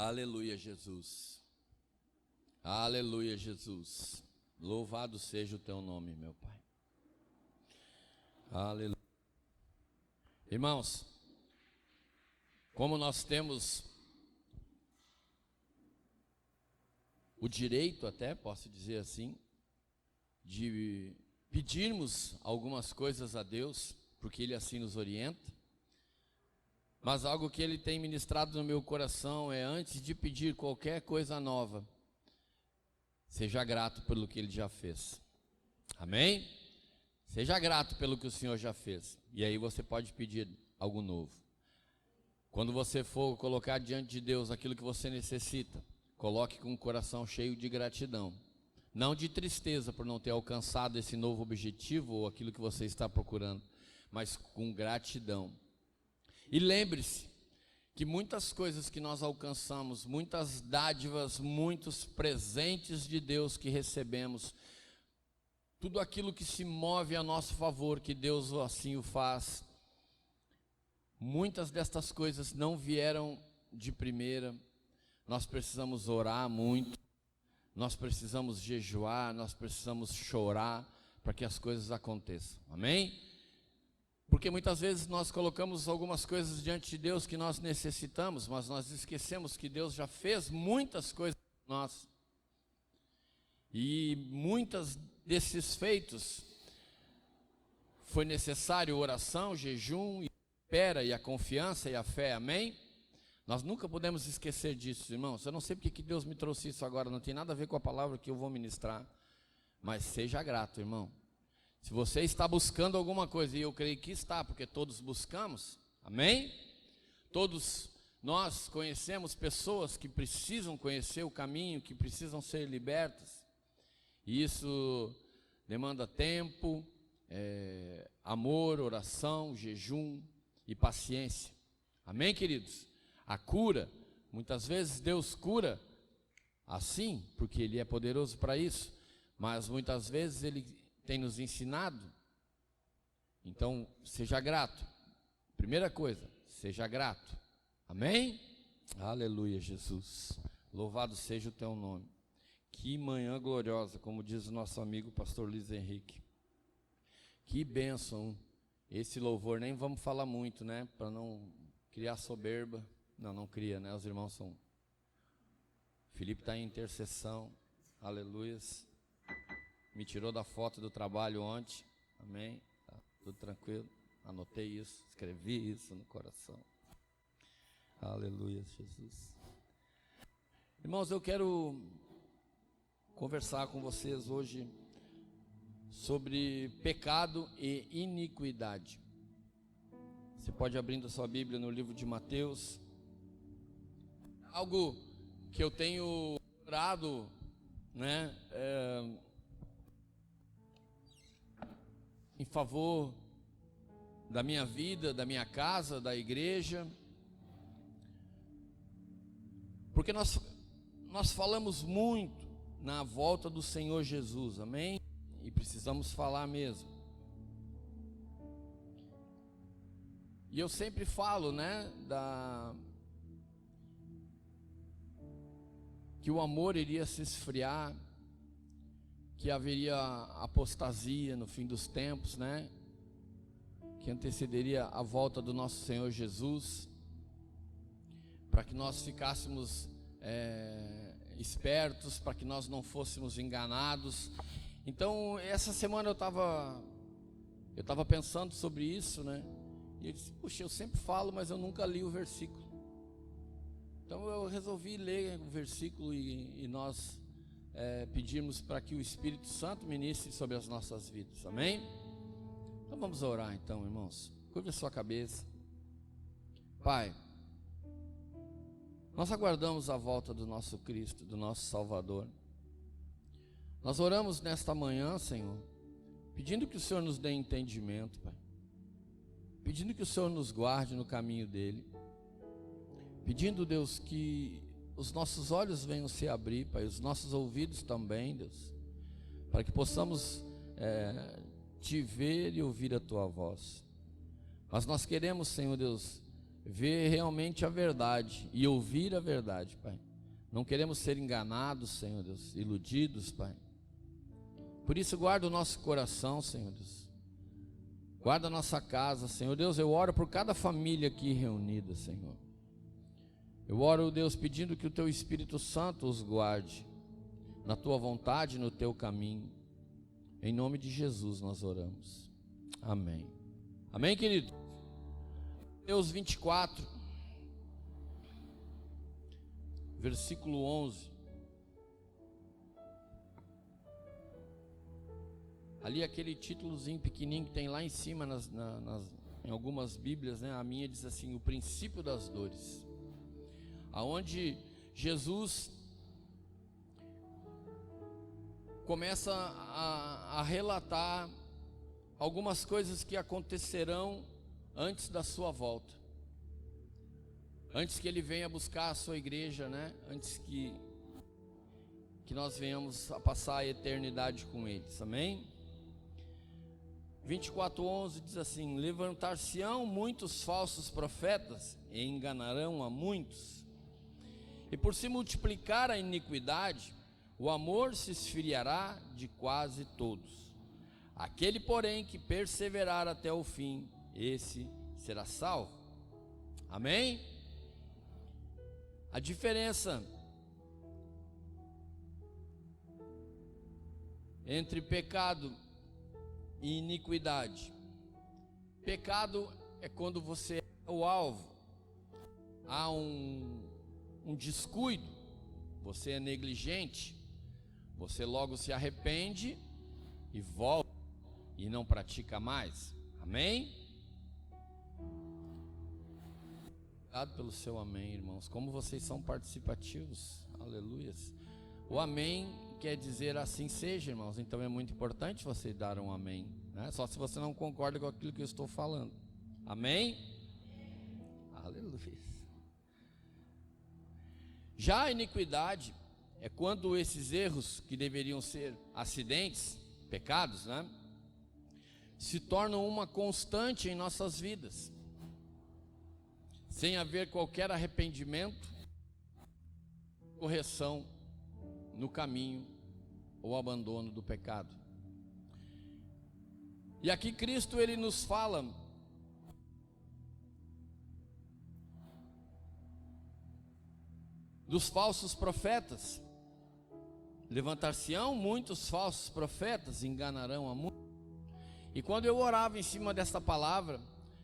Aleluia, Jesus. Aleluia, Jesus. Louvado seja o teu nome, meu Pai. Aleluia. Irmãos, como nós temos o direito, até posso dizer assim, de pedirmos algumas coisas a Deus, porque Ele assim nos orienta, mas algo que Ele tem ministrado no meu coração é, antes de pedir qualquer coisa nova, seja grato pelo que Ele já fez. Amém? Seja grato pelo que o Senhor já fez, e aí você pode pedir algo novo. Quando você for colocar diante de Deus aquilo que você necessita, coloque com o coração cheio de gratidão, não de tristeza por não ter alcançado esse novo objetivo ou aquilo que você está procurando, mas com gratidão. E lembre-se que muitas coisas que nós alcançamos, muitas dádivas, muitos presentes de Deus que recebemos, tudo aquilo que se move a nosso favor, que Deus assim o faz, muitas destas coisas não vieram de primeira. Nós precisamos orar muito, nós precisamos jejuar, nós precisamos chorar para que as coisas aconteçam, amém? Porque muitas vezes nós colocamos algumas coisas diante de Deus que nós necessitamos, mas nós esquecemos que Deus já fez muitas coisas por nós. E muitos desses feitos foi necessário oração, jejum, e espera, e a confiança e a fé, amém? Nós nunca podemos esquecer disso, irmãos. Eu não sei porque que Deus me trouxe isso agora, não tem nada a ver com a palavra que eu vou ministrar, mas seja grato, irmão. Se você está buscando alguma coisa, e eu creio que está, porque todos buscamos, amém? Todos nós conhecemos pessoas que precisam conhecer o caminho, que precisam ser libertas, e isso demanda tempo, amor, oração, jejum e paciência, amém, queridos? A cura, muitas vezes Deus cura assim, porque Ele é poderoso para isso, mas muitas vezes Ele tem nos ensinado. Então, seja grato. Primeira coisa, seja grato. Amém? Aleluia, Jesus. Louvado seja o teu nome. Que manhã gloriosa, como diz o nosso amigo pastor Luiz Henrique. Que bênção. Esse louvor, nem vamos falar muito, né? Para não criar soberba. Não cria, né? Os irmãos são... Felipe está em intercessão. Aleluias. Me tirou da foto do trabalho ontem, amém? Tá, tudo tranquilo, anotei isso, escrevi isso no coração. Aleluia, Jesus. Irmãos, eu quero conversar com vocês hoje sobre pecado e iniquidade. Você pode abrindo a sua Bíblia no livro de Mateus. Algo que eu tenho orado, né? Em favor da minha vida, da minha casa, da igreja, porque nós falamos muito na volta do Senhor Jesus, amém? E precisamos falar mesmo. E eu sempre falo, né, que o amor iria se esfriar, que haveria apostasia no fim dos tempos, né? Que antecederia a volta do nosso Senhor Jesus, para que nós ficássemos espertos, para que nós não fôssemos enganados. Então, essa semana eu estava pensando sobre isso, né? E eu disse, puxa, eu sempre falo, mas eu nunca li o versículo. Então eu resolvi ler o versículo e nós pedimos para que o Espírito Santo ministre sobre as nossas vidas, amém? Então vamos orar então, irmãos. Curva a sua cabeça. Pai, nós aguardamos a volta do nosso Cristo, do nosso Salvador. Nós oramos nesta manhã, Senhor, pedindo que o Senhor nos dê entendimento, Pai, pedindo que o Senhor nos guarde no caminho dele, pedindo, Deus, que os nossos olhos venham se abrir, Pai, os nossos ouvidos também, Deus, para que possamos te ver e ouvir a Tua voz. Mas nós queremos, Senhor Deus, ver realmente a verdade e ouvir a verdade, Pai. Não queremos ser enganados, Senhor Deus, iludidos, Pai. Por isso, guarda o nosso coração, Senhor Deus. Guarda a nossa casa, Senhor Deus. Eu oro por cada família aqui reunida, Senhor. Eu oro, Deus, pedindo que o Teu Espírito Santo os guarde na Tua vontade, no Teu caminho. Em nome de Jesus nós oramos. Amém. Amém, querido? Mateus 24, versículo 11. Ali aquele títulozinho pequenininho que tem lá em cima em algumas bíblias, né? A minha diz assim: o princípio das dores. Aonde Jesus começa a relatar algumas coisas que acontecerão antes da sua volta, antes que ele venha buscar a sua igreja, né? Antes que nós venhamos a passar a eternidade com eles, amém? 24:11 diz assim: levantar-se-ão muitos falsos profetas e enganarão a muitos, e por se multiplicar a iniquidade, o amor se esfriará de quase todos. Aquele, porém, que perseverar até o fim, esse será salvo. Amém? A diferença entre pecado e iniquidade: pecado é quando você é o alvo, há um descuido, você é negligente, você logo se arrepende e volta e não pratica mais. Amém? Obrigado pelo seu amém, irmãos. Como vocês são participativos. Aleluias. O amém quer dizer assim seja, irmãos. Então é muito importante você dar um amém, né? Só se você não concorda com aquilo que eu estou falando. Amém? Aleluia. Já a iniquidade é quando esses erros que deveriam ser acidentes, pecados, né, se tornam uma constante em nossas vidas, sem haver qualquer arrependimento, correção no caminho ou abandono do pecado. E aqui Cristo ele nos fala dos falsos profetas. Levantar-se-ão muitos falsos profetas, enganarão a muitos. E quando eu orava em cima desta palavra,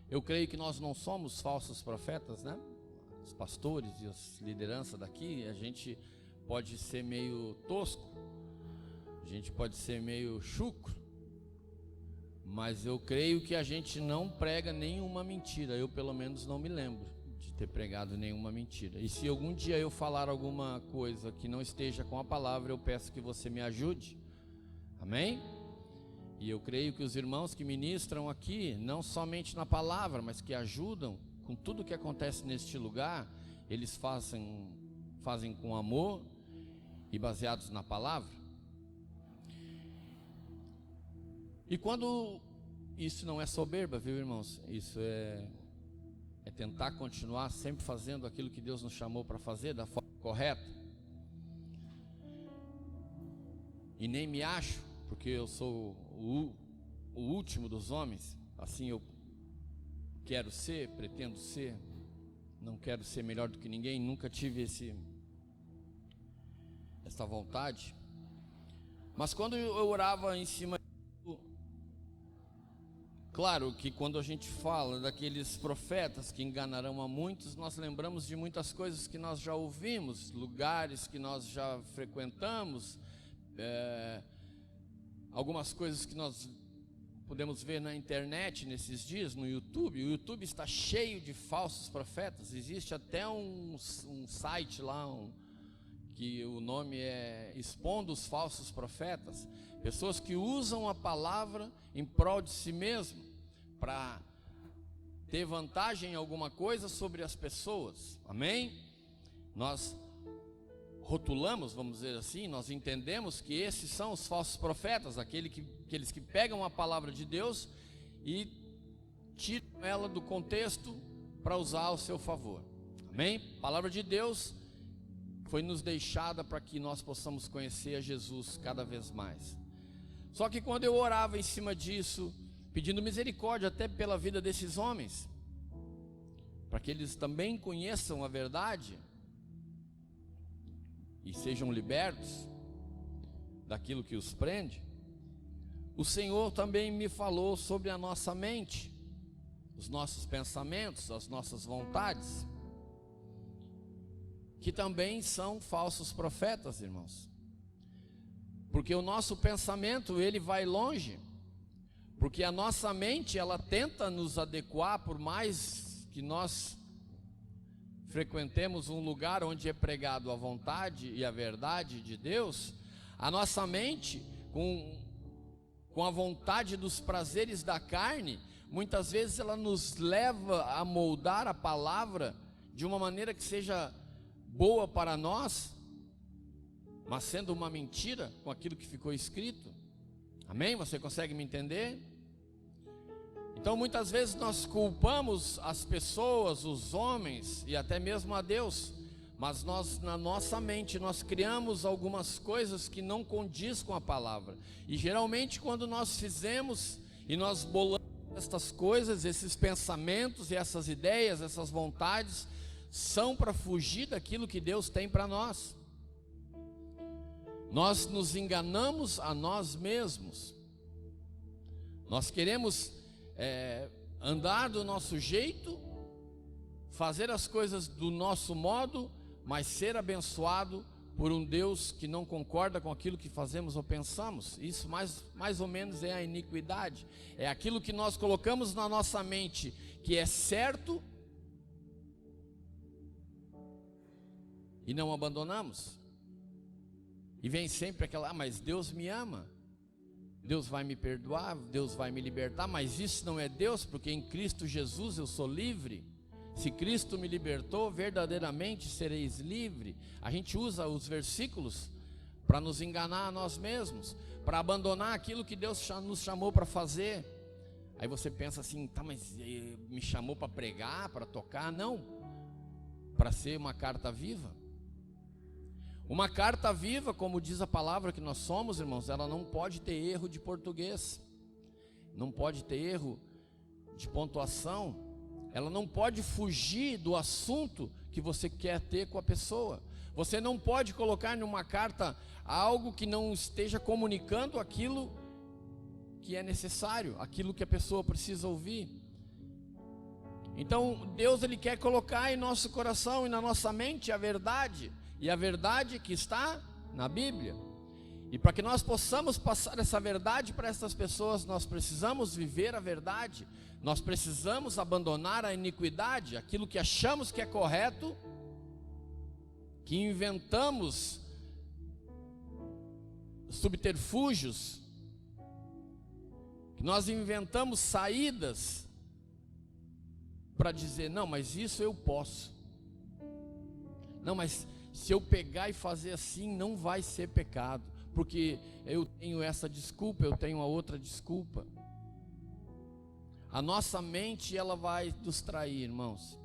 eu creio que nós não somos falsos profetas, né? Os pastores e as lideranças daqui, a gente pode ser meio tosco, a gente pode ser meio chucro, mas eu creio que a gente não prega nenhuma mentira. Eu pelo menos não me lembro de ter pregado nenhuma mentira. E se algum dia eu falar alguma coisa que não esteja com a palavra, eu peço que você me ajude. Amém? E eu creio que os irmãos que ministram aqui, não somente na palavra, mas que ajudam com tudo que acontece neste lugar, eles fazem com amor e baseados na palavra. E quando isso não é soberba, viu, irmãos? Isso é tentar continuar sempre fazendo aquilo que Deus nos chamou para fazer da forma correta. E nem me acho, porque eu sou o último dos homens, assim eu quero ser, pretendo ser, não quero ser melhor do que ninguém, nunca tive essa vontade. Mas quando eu orava em cima, claro que quando a gente fala daqueles profetas que enganarão a muitos, nós lembramos de muitas coisas que nós já ouvimos, lugares que nós já frequentamos, algumas coisas que nós podemos ver na internet nesses dias, no YouTube. O YouTube está cheio de falsos profetas. Existe até um site lá, que o nome é Expondo os Falsos Profetas. Pessoas que usam a palavra em prol de si mesmo, para ter vantagem em alguma coisa sobre as pessoas. Amém? Nós rotulamos, vamos dizer assim, nós entendemos que esses são os falsos profetas, aqueles que pegam a palavra de Deus e tiram ela do contexto para usar ao seu favor. Amém? A palavra de Deus foi nos deixada para que nós possamos conhecer a Jesus cada vez mais. Só que quando eu orava em cima disso, pedindo misericórdia até pela vida desses homens, para que eles também conheçam a verdade e sejam libertos daquilo que os prende, o Senhor também me falou sobre a nossa mente, os nossos pensamentos, as nossas vontades, que também são falsos profetas, irmãos. Porque o nosso pensamento, ele vai longe, porque a nossa mente, ela tenta nos adequar, por mais que nós frequentemos um lugar onde é pregado a vontade e a verdade de Deus, a nossa mente, com a vontade dos prazeres da carne, muitas vezes ela nos leva a moldar a palavra de uma maneira que seja boa para nós, mas sendo uma mentira com aquilo que ficou escrito. Amém? Você consegue me entender? Então muitas vezes nós culpamos as pessoas, os homens e até mesmo a Deus, mas nós, na nossa mente, nós criamos algumas coisas que não condiz com a palavra. E geralmente quando nós fizemos e nós bolamos estas coisas, esses pensamentos e essas ideias, essas vontades, são para fugir daquilo que Deus tem para nós. Nós nos enganamos a nós mesmos. Nós queremos andar do nosso jeito, fazer as coisas do nosso modo, mas ser abençoado por um Deus que não concorda com aquilo que fazemos ou pensamos. Isso mais ou menos é a iniquidade. É aquilo que nós colocamos na nossa mente que é certo e não abandonamos. E vem sempre aquela, mas Deus me ama, Deus vai me perdoar, Deus vai me libertar. Mas isso não é Deus, porque em Cristo Jesus eu sou livre. Se Cristo me libertou, verdadeiramente sereis livre. A gente usa os versículos para nos enganar a nós mesmos, para abandonar aquilo que Deus nos chamou para fazer. Aí você pensa assim, tá, mas me chamou para pregar, para tocar? Não, para ser uma carta viva. Uma carta viva, como diz a palavra que nós somos, irmãos, ela não pode ter erro de português, não pode ter erro de pontuação, ela não pode fugir do assunto que você quer ter com a pessoa. Você não pode colocar numa carta algo que não esteja comunicando aquilo que é necessário, aquilo que a pessoa precisa ouvir. Então Deus, Ele quer colocar em nosso coração e na nossa mente a verdade, e a verdade que está na Bíblia. E para que nós possamos passar essa verdade para essas pessoas, nós precisamos viver a verdade, nós precisamos abandonar a iniquidade, aquilo que achamos que é correto, que inventamos subterfúgios, que nós inventamos saídas para dizer, não, mas isso eu posso. Não, mas se eu pegar e fazer assim, não vai ser pecado, porque eu tenho essa desculpa, eu tenho a outra desculpa. A nossa mente, ela vai nos trair, irmãos.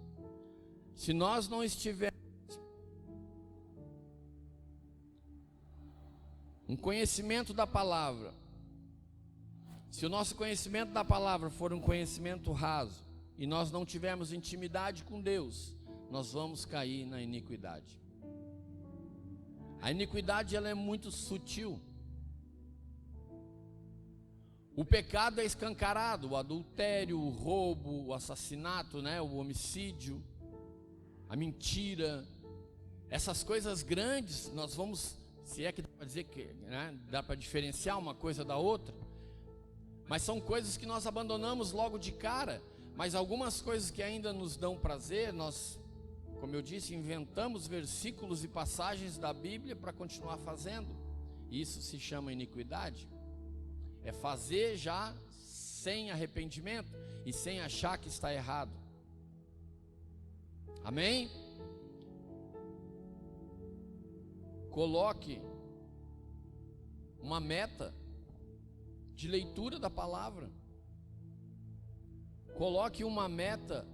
Se nós não estivermos um conhecimento da palavra, se o nosso conhecimento da palavra for um conhecimento raso, e nós não tivermos intimidade com Deus, nós vamos cair na iniquidade. A iniquidade, ela é muito sutil. O pecado é escancarado, o adultério, o roubo, o assassinato, o homicídio, a mentira, essas coisas grandes, nós vamos, se é que dá para dizer que, dá para diferenciar uma coisa da outra, mas são coisas que nós abandonamos logo de cara. Mas algumas coisas que ainda nos dão prazer, nós, como eu disse, inventamos versículos e passagens da Bíblia para continuar fazendo. Isso se chama iniquidade. É fazer já sem arrependimento e sem achar que está errado. Amém? Coloque uma meta de leitura da palavra. Coloque uma meta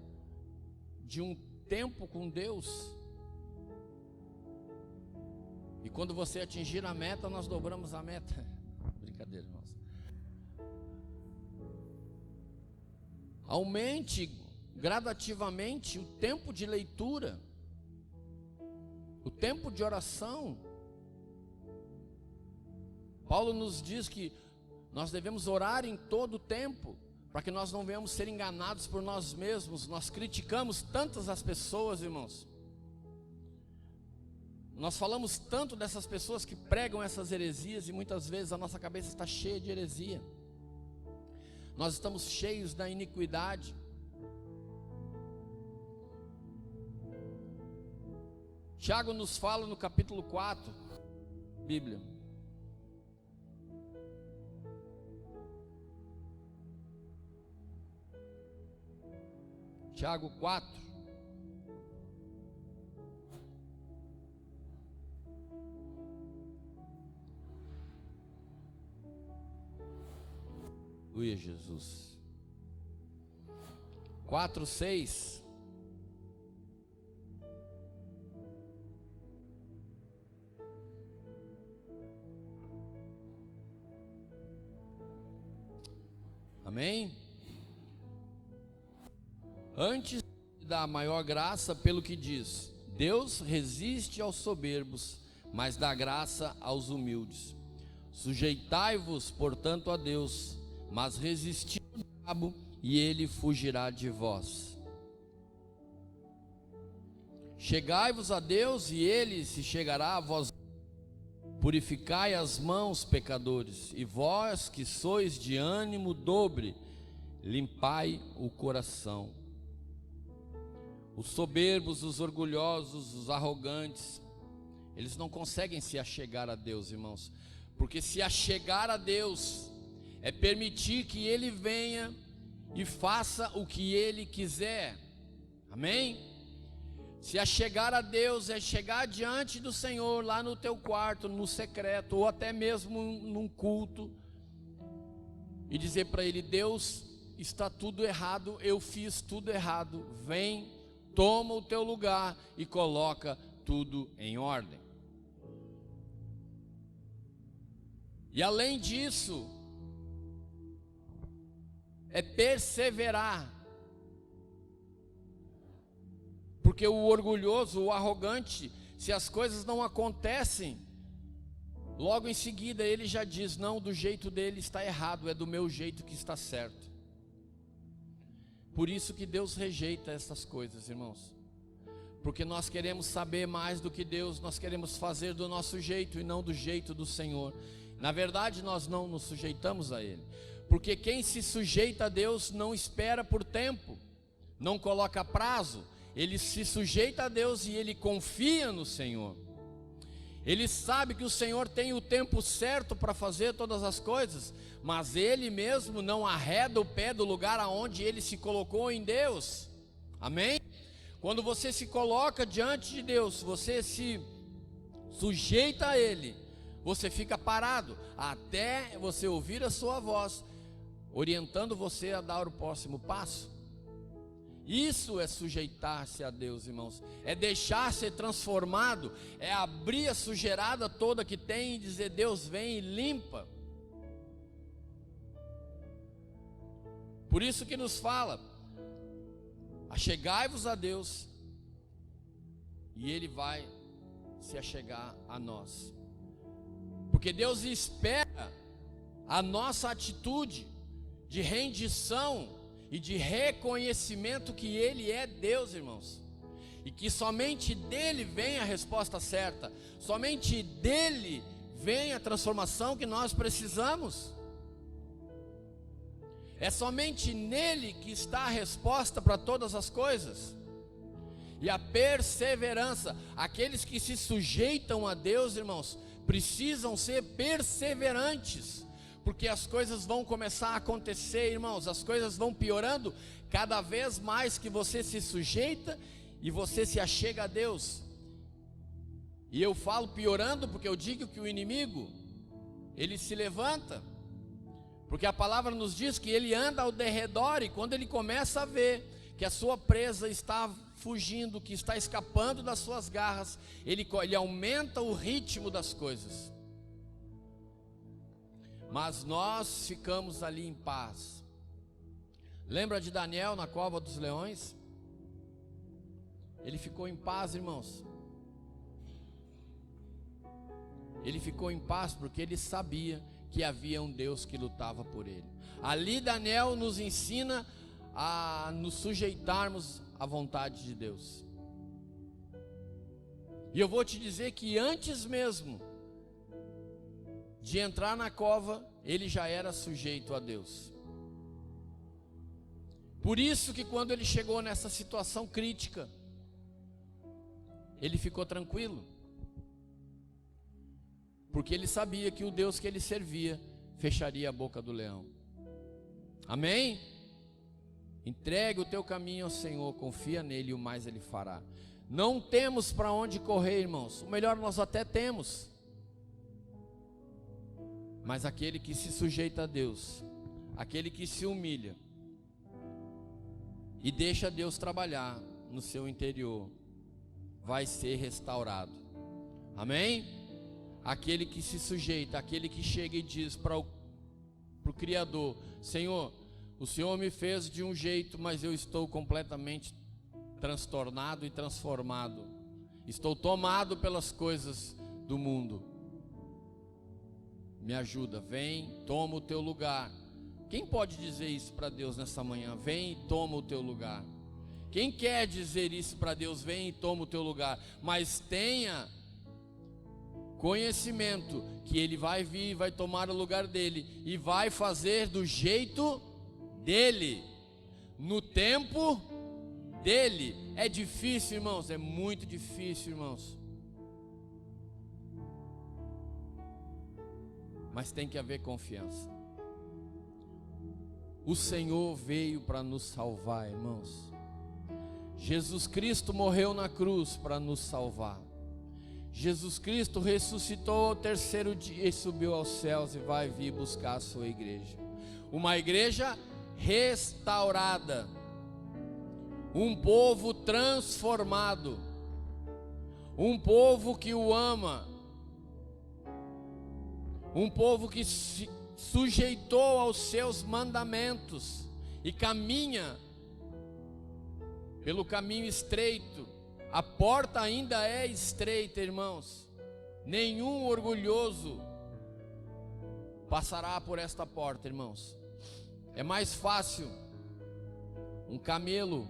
de um tempo com Deus. E quando você atingir a meta, nós dobramos a meta. Brincadeira, irmãos. Aumente gradativamente o tempo de leitura, o tempo de oração. Paulo nos diz que nós devemos orar em todo o tempo, para que nós não venhamos ser enganados por nós mesmos. Nós criticamos tantas as pessoas, irmãos. Nós falamos tanto dessas pessoas que pregam essas heresias, e muitas vezes a nossa cabeça está cheia de heresia. Nós estamos cheios da iniquidade. Tiago nos fala no capítulo 4, Bíblia. Tiago 4. Aleluia, Jesus. 4:6. Amém? Antes da maior graça, pelo que diz: Deus resiste aos soberbos, mas dá graça aos humildes. Sujeitai-vos, portanto, a Deus, mas resisti ao diabo, e ele fugirá de vós. Chegai-vos a Deus, e ele se chegará a vós. Purificai as mãos, pecadores, e vós que sois de ânimo dobre, limpai o coração. Os soberbos, os orgulhosos, os arrogantes, eles não conseguem se achegar a Deus, irmãos, porque se achegar a Deus é permitir que Ele venha e faça o que Ele quiser. Amém? Se achegar a Deus é chegar diante do Senhor, lá no teu quarto, no secreto, ou até mesmo num culto, e dizer para Ele: Deus, está tudo errado, eu fiz tudo errado, vem, toma o teu lugar e coloca tudo em ordem. E além disso, é perseverar, porque o orgulhoso, o arrogante, se as coisas não acontecem, logo em seguida ele já diz: não, do jeito dele está errado, é do meu jeito que está certo. Por isso que Deus rejeita essas coisas, irmãos, porque nós queremos saber mais do que Deus, nós queremos fazer do nosso jeito e não do jeito do Senhor. Na verdade, nós não nos sujeitamos a Ele, porque quem se sujeita a Deus não espera por tempo, não coloca prazo. Ele se sujeita a Deus e ele confia no Senhor. Ele sabe que o Senhor tem o tempo certo para fazer todas as coisas, mas ele mesmo não arreda o pé do lugar aonde ele se colocou em Deus. Amém? Quando você se coloca diante de Deus, você se sujeita a Ele, você fica parado até você ouvir a sua voz orientando você a dar o próximo passo. Isso é sujeitar-se a Deus, irmãos, é deixar ser transformado, é abrir a sujeirada toda que tem e dizer: Deus, vem e limpa. Por isso que nos fala: achegai-vos a Deus, e Ele vai se achegar a nós, porque Deus espera a nossa atitude de rendição e de reconhecimento que Ele é Deus, irmãos, e que somente dEle vem a resposta certa, somente dEle vem a transformação que nós precisamos. É somente nele que está a resposta para todas as coisas. E a perseverança, aqueles que se sujeitam a Deus, irmãos, precisam ser perseverantes, porque as coisas vão começar a acontecer, irmãos, as coisas vão piorando cada vez mais que você se sujeita e você se achega a Deus. E eu falo piorando porque eu digo que o inimigo, ele se levanta, porque a palavra nos diz que ele anda ao derredor, e quando ele começa a ver que a sua presa está fugindo, que está escapando das suas garras, ele aumenta o ritmo das coisas. Mas nós ficamos ali em paz. Lembra de Daniel na cova dos leões? Ele ficou em paz, irmãos. Ele ficou em paz porque ele sabia que havia um Deus que lutava por ele. Ali Daniel nos ensina a nos sujeitarmos à vontade de Deus. E eu vou te dizer que antes mesmo de entrar na cova, ele já era sujeito a Deus. Por isso que quando ele chegou nessa situação crítica, ele ficou tranquilo. Porque ele sabia que o Deus que ele servia fecharia a boca do leão. Amém? Entregue o teu caminho ao Senhor, confia nele e o mais ele fará. Não temos para onde correr, irmãos. O melhor nós até temos. Mas aquele que se sujeita a Deus, aquele que se humilha e deixa Deus trabalhar no seu interior, vai ser restaurado. Amém? Aquele que se sujeita, aquele que chega e diz para o Criador: Senhor, o Senhor me fez de um jeito, mas eu estou completamente transtornado e transformado. Estou tomado pelas coisas do mundo. Me ajuda, vem, toma o teu lugar. Quem pode dizer isso para Deus nessa manhã? Vem e toma o teu lugar. Quem quer dizer isso para Deus? Vem e toma o teu lugar. Mas tenha conhecimento que Ele vai vir, vai tomar o lugar dele e vai fazer do jeito dele, no tempo dele. É difícil, irmãos, é muito difícil, irmãos, mas tem que haver confiança. O Senhor veio para nos salvar, irmãos. Jesus Cristo morreu na cruz para nos salvar. Jesus Cristo ressuscitou ao terceiro dia e subiu aos céus e vai vir buscar a sua igreja. Uma igreja restaurada, um povo transformado, um povo que o ama, um povo que se sujeitou aos seus mandamentos e caminha pelo caminho estreito. A porta ainda é estreita, irmãos. Nenhum orgulhoso passará por esta porta, irmãos. É mais fácil um camelo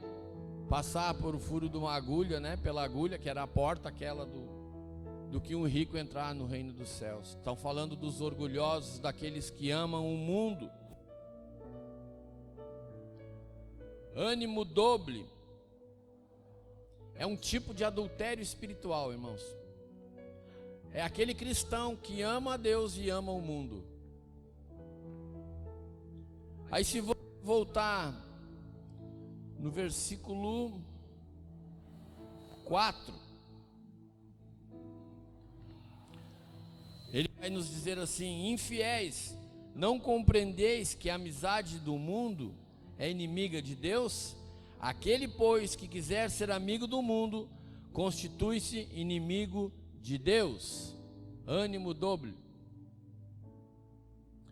passar por o furo de uma agulha, né? Pela agulha, que era a porta aquela do que um rico entrar no reino dos céus. Estão falando dos orgulhosos, daqueles que amam o mundo. Ânimo doble é um tipo de adultério espiritual, irmãos. É aquele cristão que ama a Deus e ama o mundo. Aí se voltar no versículo 4, ele vai nos dizer assim: infiéis, não compreendeis que a amizade do mundo é inimiga de Deus? Aquele, pois, que quiser ser amigo do mundo, constitui-se inimigo de Deus. Ânimo doble.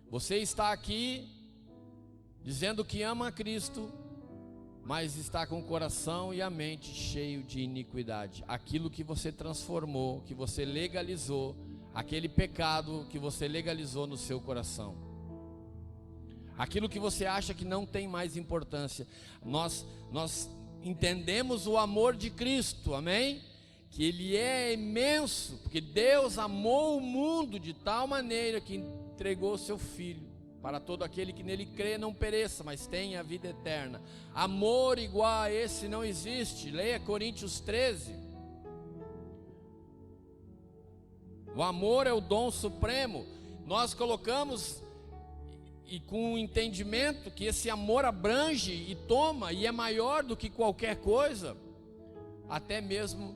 Você está aqui dizendo que ama a Cristo, mas está com o coração e a mente cheio de iniquidade. Aquilo que você transformou, que você legalizou, aquele pecado que você legalizou no seu coração, aquilo que você acha que não tem mais importância. Nós entendemos o amor de Cristo, amém? Que Ele é imenso, porque Deus amou o mundo de tal maneira que entregou seu Filho, para todo aquele que nele crê não pereça, mas tenha a vida eterna. Amor igual a esse não existe. Leia Coríntios 13. O amor é o dom supremo. Nós colocamos, e com o entendimento que esse amor abrange e toma, e é maior do que qualquer coisa, até mesmo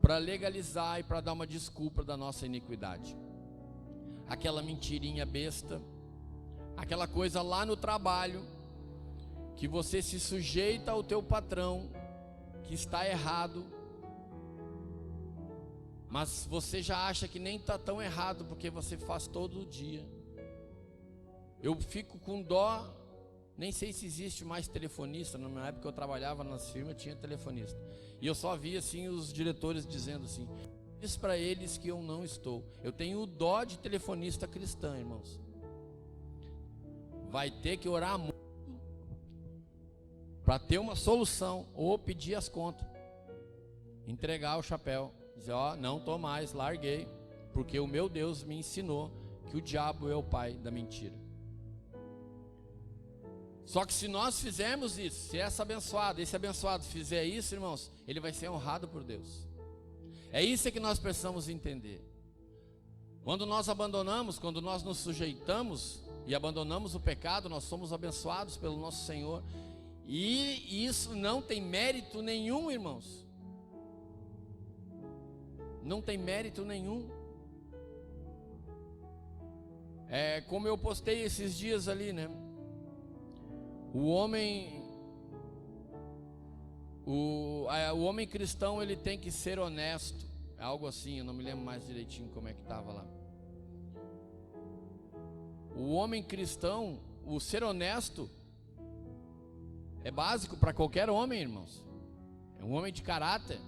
para legalizar e para dar uma desculpa da nossa iniquidade. Aquela mentirinha besta, aquela coisa lá no trabalho, que você se sujeita ao teu patrão que está errado, mas você já acha que nem está tão errado, porque você faz todo dia. Eu fico com dó, nem sei se existe mais telefonista. Na minha época eu trabalhava nas firmas, tinha telefonista, e eu só via assim os diretores dizendo assim: diz para eles que eu não estou. Eu tenho dó de telefonista cristã, irmãos. Vai ter que orar muito para ter uma solução, ou pedir as contas, entregar o chapéu, dizer: ó, não estou mais, larguei, porque o meu Deus me ensinou que o diabo é o pai da mentira. Só que se nós fizermos isso, se esse abençoado fizer isso, irmãos, ele vai ser honrado por Deus. É isso que nós precisamos entender. Quando nós abandonamos, quando nós nos sujeitamos e abandonamos o pecado, nós somos abençoados pelo nosso Senhor. E isso não tem mérito nenhum, irmãos. Não tem mérito nenhum. É como eu postei esses dias ali, né? O homem cristão, ele tem que ser honesto. É algo assim, eu não me lembro mais direitinho como é que estava lá. O homem cristão, o ser honesto, é básico para qualquer homem, irmãos. É um homem de caráter.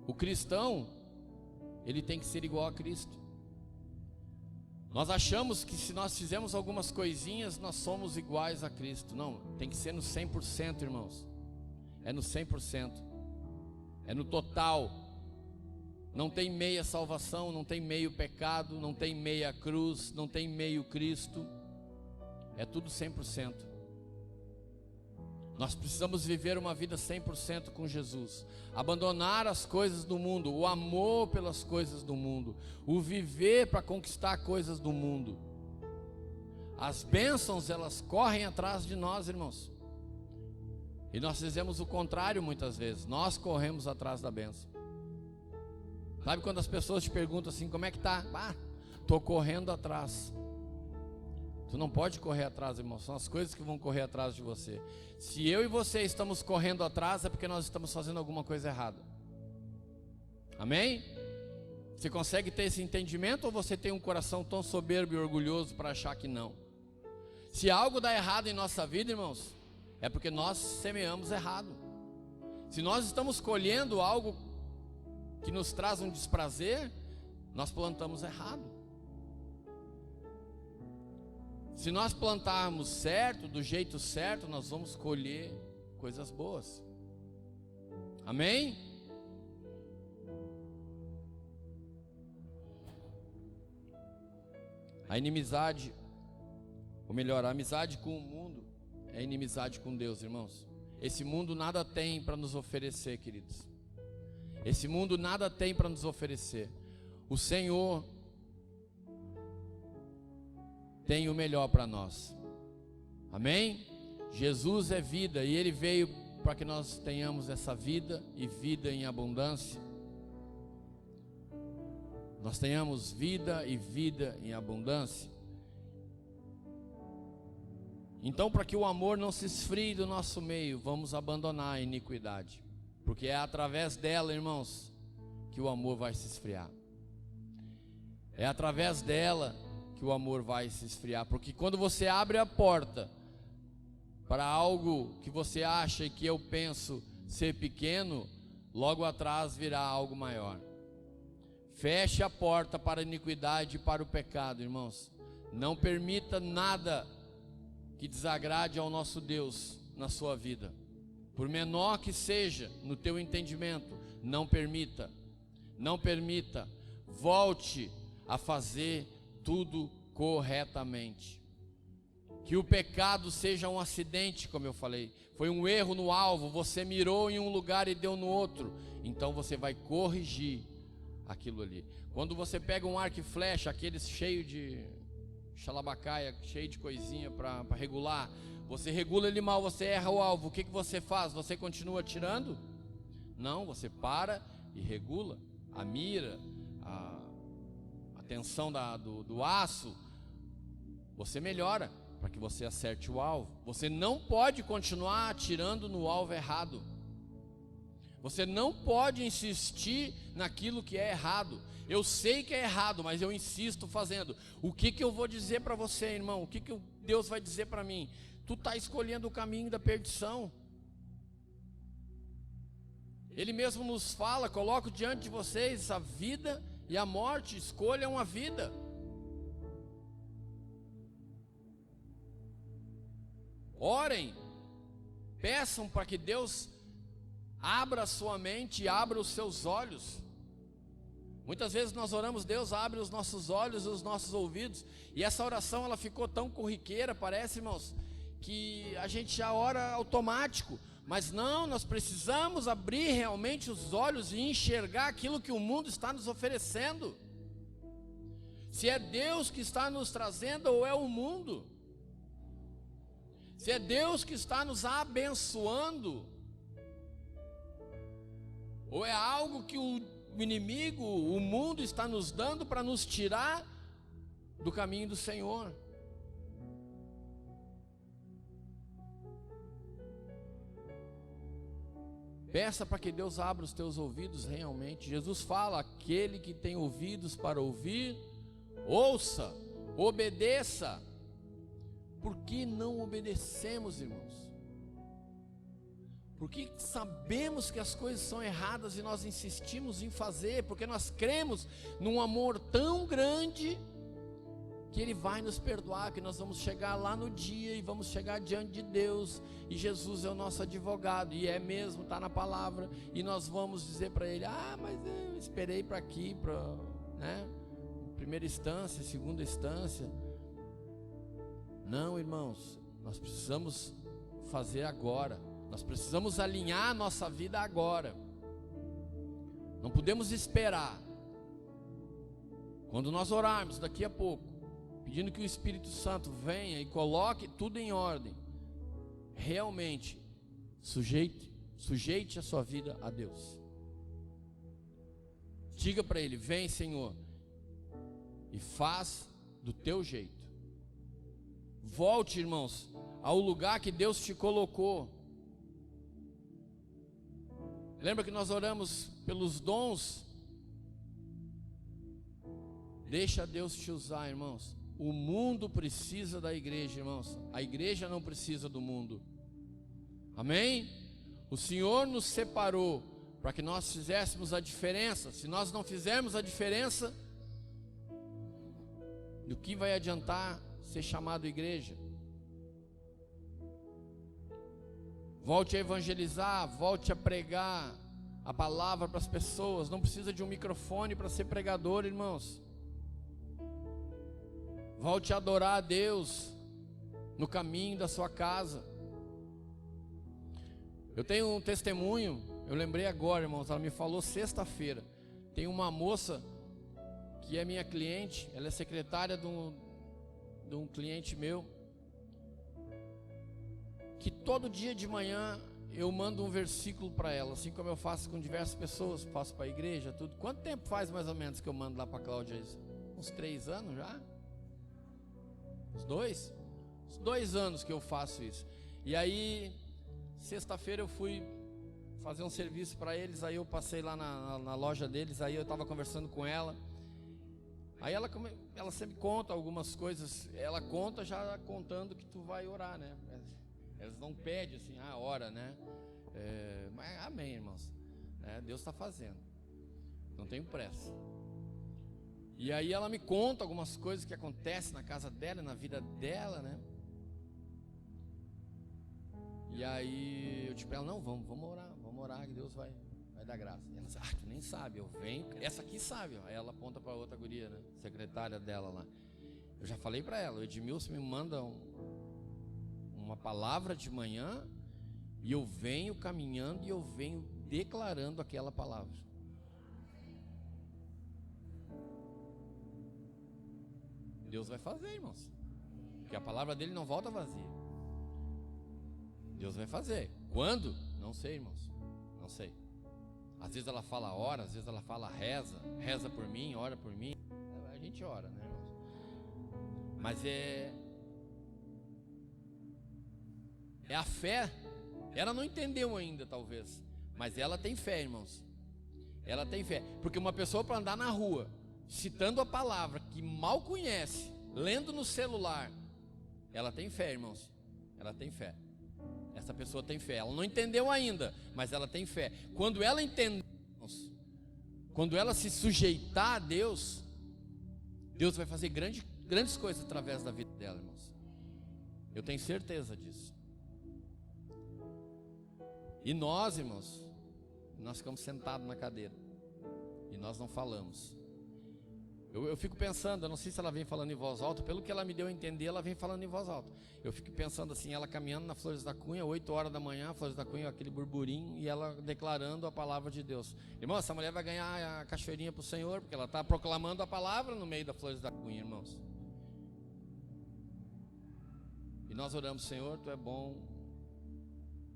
O cristão, ele tem que ser igual a Cristo. Nós achamos que se nós fizermos algumas coisinhas, nós somos iguais a Cristo. Não, tem que ser no 100%, irmãos. É no 100%. É no total. Não tem meia salvação, não tem meio pecado, não tem meia cruz, não tem meio Cristo. É tudo 100%. Nós precisamos viver uma vida 100% com Jesus. Abandonar as coisas do mundo, o amor pelas coisas do mundo, o viver para conquistar coisas do mundo. As bênçãos, elas correm atrás de nós, irmãos. E nós fizemos o contrário muitas vezes. Nós corremos atrás da bênção. Sabe quando as pessoas te perguntam assim: como é que tá? Estou correndo atrás. Tu não pode correr atrás, irmão. São as coisas que vão correr atrás de você. Se eu e você estamos correndo atrás, é porque nós estamos fazendo alguma coisa errada. Amém? Você consegue ter esse entendimento, ou você tem um coração tão soberbo e orgulhoso para achar que não? Se algo dá errado em nossa vida, irmãos, é porque nós semeamos errado. Se nós estamos colhendo algo que nos traz um desprazer, nós plantamos errado. Se nós plantarmos certo, do jeito certo, nós vamos colher coisas boas. Amém? A inimizade, ou melhor, a amizade com o mundo é inimizade com Deus, irmãos. Esse mundo nada tem para nos oferecer, queridos. Esse mundo nada tem para nos oferecer. O Senhor tem o melhor para nós. Amém? Jesus é vida, e Ele veio para que nós tenhamos essa vida, e vida em abundância. Nós tenhamos vida e vida em abundância. Então, para que o amor não se esfrie do nosso meio, vamos abandonar a iniquidade, porque é através dela, irmãos, que o amor vai se esfriar. É através dela que o amor vai se esfriar, porque quando você abre a porta para algo que você acha e que eu penso ser pequeno, logo atrás virá algo maior. Feche a porta para a iniquidade e para o pecado, irmãos. Não permita nada que desagrade ao nosso Deus na sua vida, por menor que seja no teu entendimento. Não permita, não permita. Volte a fazer tudo corretamente. Que o pecado seja um acidente, como eu falei, foi um erro no alvo, você mirou em um lugar e deu no outro, então você vai corrigir aquilo ali. Quando você pega um arco e flecha, aqueles cheio de xalabacaia, cheio de coisinha para regular, você regula ele mal, você erra o alvo, o que você faz? Você continua atirando? Não, você para e regula a mira, a tensão do aço. Você melhora para que você acerte o alvo. Você não pode continuar atirando no alvo errado. Você não pode insistir naquilo que é errado. Eu sei que é errado, mas eu insisto fazendo. O que eu vou dizer para você, irmão? O que Deus vai dizer para mim? Tu está escolhendo o caminho da perdição. Ele mesmo nos fala: coloco diante de vocês a vida e a morte, escolham a vida. Orem, peçam para que Deus abra a sua mente e abra os seus olhos. Muitas vezes nós oramos: Deus abre os nossos olhos e os nossos ouvidos, e essa oração ela ficou tão corriqueira, parece, irmãos, que a gente já ora automático. Mas não, nós precisamos abrir realmente os olhos e enxergar aquilo que o mundo está nos oferecendo. Se é Deus que está nos trazendo ou é o mundo. Se é Deus que está nos abençoando, ou é algo que o inimigo, o mundo está nos dando para nos tirar do caminho do Senhor. Peça para que Deus abra os teus ouvidos realmente. Jesus fala: aquele que tem ouvidos para ouvir, ouça, obedeça. Por que não obedecemos, irmãos? Porque sabemos que as coisas são erradas e nós insistimos em fazer, porque nós cremos num amor tão grande que Ele vai nos perdoar, que nós vamos chegar lá no dia e vamos chegar diante de Deus, e Jesus é o nosso advogado, e é mesmo, está na palavra, e nós vamos dizer para Ele: mas eu esperei para aqui, né? Primeira instância, segunda instância. Não, irmãos, nós precisamos fazer agora, nós precisamos alinhar a nossa vida agora, não podemos esperar. Quando nós orarmos daqui a pouco, pedindo que o Espírito Santo venha e coloque tudo em ordem, realmente sujeite a sua vida a Deus. Diga para Ele: vem, Senhor, e faz do teu jeito. Volte, irmãos, ao lugar que Deus te colocou. Lembra que nós oramos pelos dons? Deixa Deus te usar, irmãos. O mundo precisa da igreja, irmãos. A igreja não precisa do mundo. Amém? O Senhor nos separou para que nós fizéssemos a diferença. Se nós não fizermos a diferença, do que vai adiantar ser chamado igreja? Volte a evangelizar, volte a pregar a palavra para as pessoas. Não precisa de um microfone para ser pregador, irmãos. Volte a adorar a Deus no caminho da sua casa. Eu tenho um testemunho, eu lembrei agora, irmãos, ela me falou sexta-feira. Tem uma moça que é minha cliente, ela é secretária de um cliente meu, que todo dia de manhã eu mando um versículo para ela, assim como eu faço com diversas pessoas, faço para a igreja, tudo. Quanto tempo faz mais ou menos que eu mando lá para a Cláudia isso? Uns 3 anos já? Uns 2? Uns 2 anos que eu faço isso. E aí, sexta-feira eu fui fazer um serviço para eles, aí eu passei lá na loja deles, aí eu estava conversando com ela. Aí ela sempre conta algumas coisas, ela conta já contando que tu vai orar, né? Elas não pedem assim, ora, né? Mas amém, irmãos. Deus está fazendo. Não tenho pressa. E aí ela me conta algumas coisas que acontecem na casa dela, na vida dela, né? E aí eu digo para ela: não, vamos orar que Deus vai dar graça. E ela diz: tu nem sabe, eu venho, essa aqui sabe. Aí ela aponta para outra guria, né? Secretária dela lá. Eu já falei para ela: o Edmilson me manda uma palavra de manhã, e eu venho caminhando e eu venho declarando aquela palavra. Deus vai fazer, irmãos, porque a palavra dele não volta vazia. Deus vai fazer. Quando? Não sei, irmãos, não sei. Às vezes ela fala ora, às vezes ela fala reza por mim, ora por mim. A gente ora, né, irmãos? Mas É a fé. Ela não entendeu ainda, talvez, mas ela tem fé, irmãos. Ela tem fé, porque uma pessoa para andar na rua, citando a palavra que mal conhece, lendo no celular, ela tem fé, irmãos. Ela tem fé. Essa pessoa tem fé. Ela não entendeu ainda, mas ela tem fé. Quando ela entender, irmãos, quando ela se sujeitar a Deus, Deus vai fazer grandes coisas através da vida dela, irmãos. Eu tenho certeza disso. E nós, irmãos, nós ficamos sentados na cadeira e nós não falamos. Eu fico pensando, eu não sei se ela vem falando em voz alta, pelo que ela me deu a entender, ela vem falando em voz alta. Eu fico pensando assim, ela caminhando na Flores da Cunha, 8 horas da manhã, Flores da Cunha, aquele burburinho, e ela declarando a palavra de Deus. Irmão, essa mulher vai ganhar a cachoeirinha para o Senhor, porque ela está proclamando a palavra no meio da Flores da Cunha, irmãos. E nós oramos, Senhor, Tu é bom,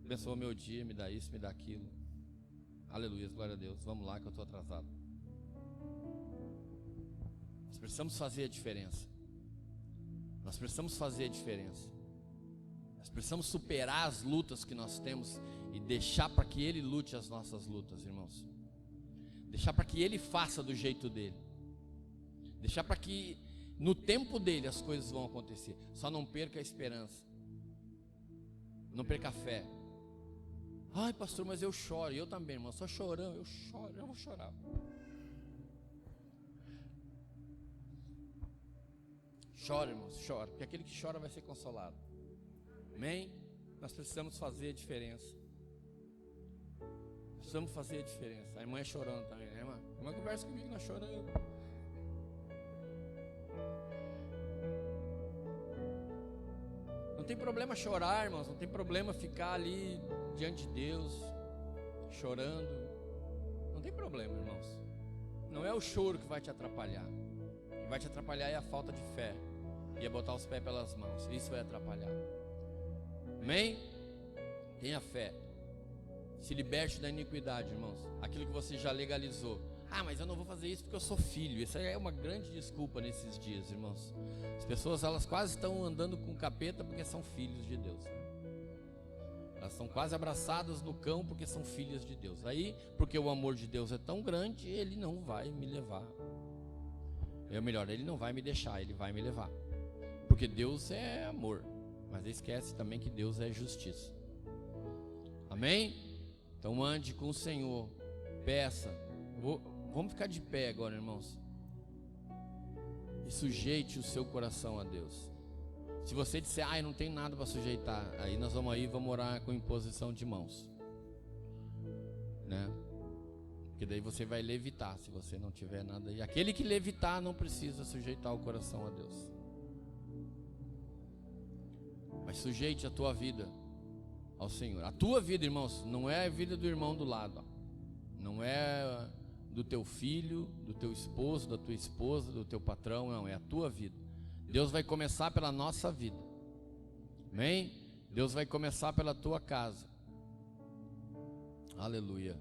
abençoa meu dia, me dá isso, me dá aquilo. Aleluia, glória a Deus. Vamos lá que eu estou atrasado. Nós precisamos fazer a diferença. Nós precisamos fazer a diferença. Nós precisamos superar as lutas que nós temos e deixar para que Ele lute as nossas lutas, irmãos. Deixar para que Ele faça do jeito dele. Deixar para que no tempo dele as coisas vão acontecer. Só não perca a esperança. Não perca a fé. Ai, pastor, mas eu choro. E eu também, irmão, só chorando. Eu choro, eu vou chorar. Chora, irmãos, chora, porque aquele que chora vai ser consolado. Amém? Nós precisamos fazer a diferença. Precisamos fazer a diferença. A irmã é chorando também, né, irmã? A irmã conversa comigo, nós chorando. Não tem problema chorar, irmãos. Não tem problema ficar ali diante de Deus, chorando. Não tem problema, irmãos. Não é o choro que vai te atrapalhar. O que vai te atrapalhar é a falta de fé. E é botar os pés pelas mãos. Isso vai atrapalhar. Amém? Tenha fé. Se liberte da iniquidade, irmãos. Aquilo que você já legalizou. Ah, mas eu não vou fazer isso porque eu sou filho. Isso aí é uma grande desculpa nesses dias, irmãos. As pessoas, elas quase estão andando com capeta porque são filhos de Deus, né? Elas estão quase abraçadas no cão porque são filhas de Deus. Aí, porque o amor de Deus é tão grande, Ele não vai me levar. É melhor, Ele não vai me deixar, Ele vai me levar. Porque Deus é amor. Mas esquece também que Deus é justiça. Amém? Então ande com o Senhor. Peça. Vamos ficar de pé agora, irmãos. E sujeite o seu coração a Deus. Se você disser, eu não tenho nada para sujeitar, aí nós vamos orar com imposição de mãos, né? Porque daí você vai levitar, se você não tiver nada. E aquele que levitar não precisa sujeitar o coração a Deus. Mas sujeite a tua vida ao Senhor. A tua vida, irmãos, não é a vida do irmão do lado, não é do teu filho, do teu esposo, da tua esposa, do teu patrão, não, é a tua vida. Deus vai começar pela nossa vida. Amém? Deus vai começar pela tua casa. Aleluia.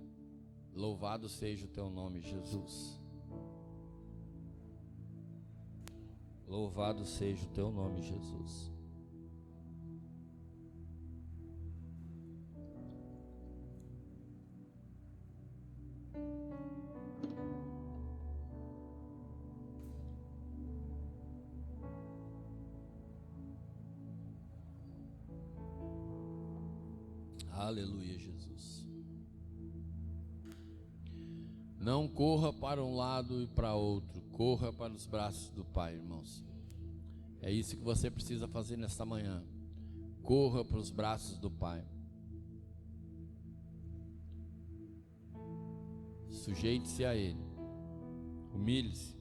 Louvado seja o teu nome, Jesus. Louvado seja o teu nome, Jesus. Aleluia, Jesus. Não corra para um lado e para outro, corra para os braços do Pai, irmãos. É isso que você precisa fazer nesta manhã. Corra para os braços do Pai. Sujeite-se a Ele. Humilhe-se.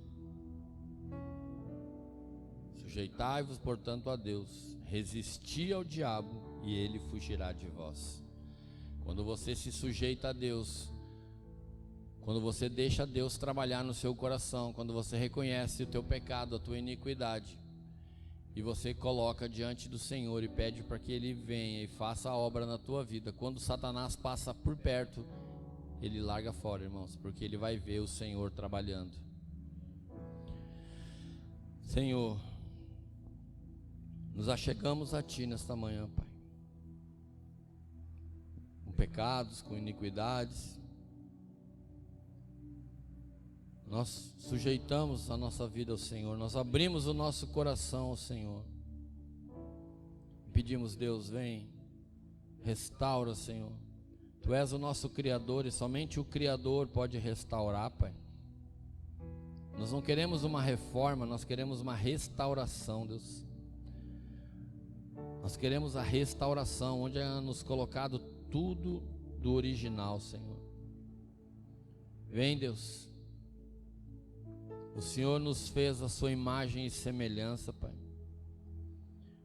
Sujeitai-vos, portanto, a Deus. Resisti ao diabo e ele fugirá de vós. Quando você se sujeita a Deus, quando você deixa Deus trabalhar no seu coração, quando você reconhece o teu pecado, a tua iniquidade, e você coloca diante do Senhor e pede para que Ele venha e faça a obra na tua vida, quando Satanás passa por perto, ele larga fora, irmãos, porque ele vai ver o Senhor trabalhando. Senhor, nos achegamos a Ti nesta manhã, Pai. pecados, com iniquidades. Nós sujeitamos a nossa vida ao Senhor, nós abrimos o nosso coração ao Senhor. Pedimos, Deus, vem, restaura, Senhor. Tu és o nosso Criador e somente o Criador pode restaurar, Pai. Nós não queremos uma reforma, nós queremos uma restauração, Deus. Nós queremos a restauração, onde é nos colocado tudo do original, Senhor. Vem, Deus. O Senhor nos fez a sua imagem e semelhança, Pai.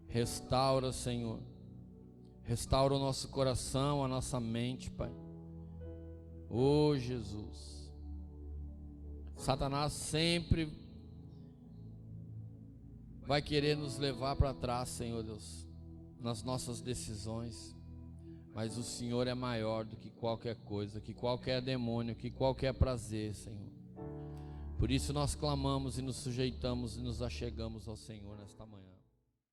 Restaura, Senhor. Restaura o nosso coração, a nossa mente, Pai. Oh, Jesus. Satanás sempre vai querer nos levar para trás, Senhor Deus, nas nossas decisões. Mas o Senhor é maior do que qualquer coisa, que qualquer demônio, que qualquer prazer, Senhor. Por isso nós clamamos e nos sujeitamos e nos achegamos ao Senhor nesta manhã.